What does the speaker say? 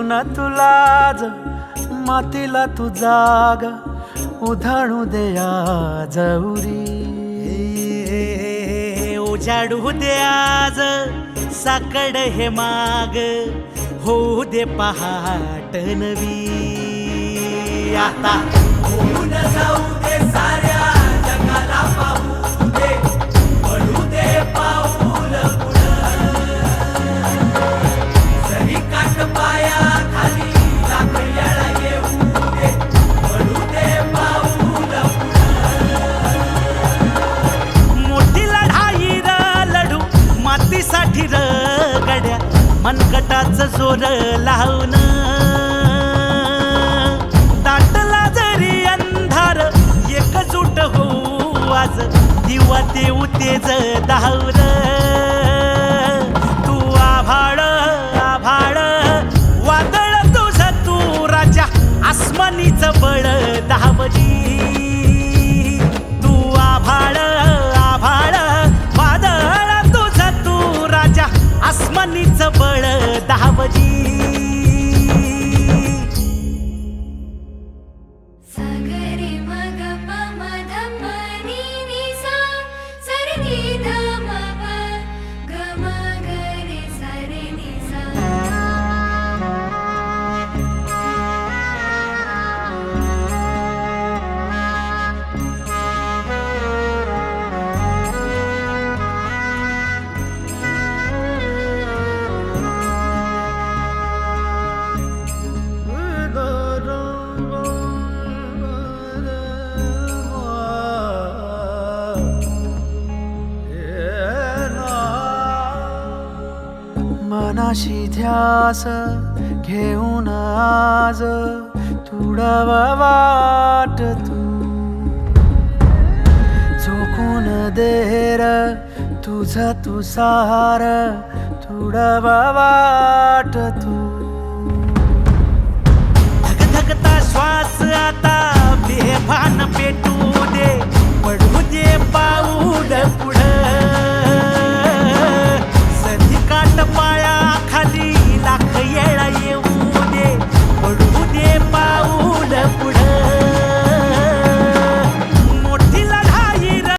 घेऊन तुलाज मातीला तू जाग उधाणू दे आज उरी उजाडू दे आज साकड हे माग होऊ दे पहाट नवी आता होऊन जाऊ दे साऱ्या जगाला पाहू दे पडू दे पाऊल पुढं जरी काट पाया खाली लाकड्याला येऊ दे पडू दे पाऊल मोठी लढाई र लढू मातीसाठी र गड्या मनगटाच जोर लावून दाटला जरी अंधार एकजूट होऊ आज दिवा देऊ तेज दावर तू आभाळ आभाळ वादळ तुझ तू राजा आसमानीच बळ दावली तू आभाळ आभाळ वादळ तुझ तू राजा आसमानीच बळ दावली मनाशी ध्यास घेऊन आज तुडव वाट तू झोकून देर तुझ तू सार तुडव वाट तू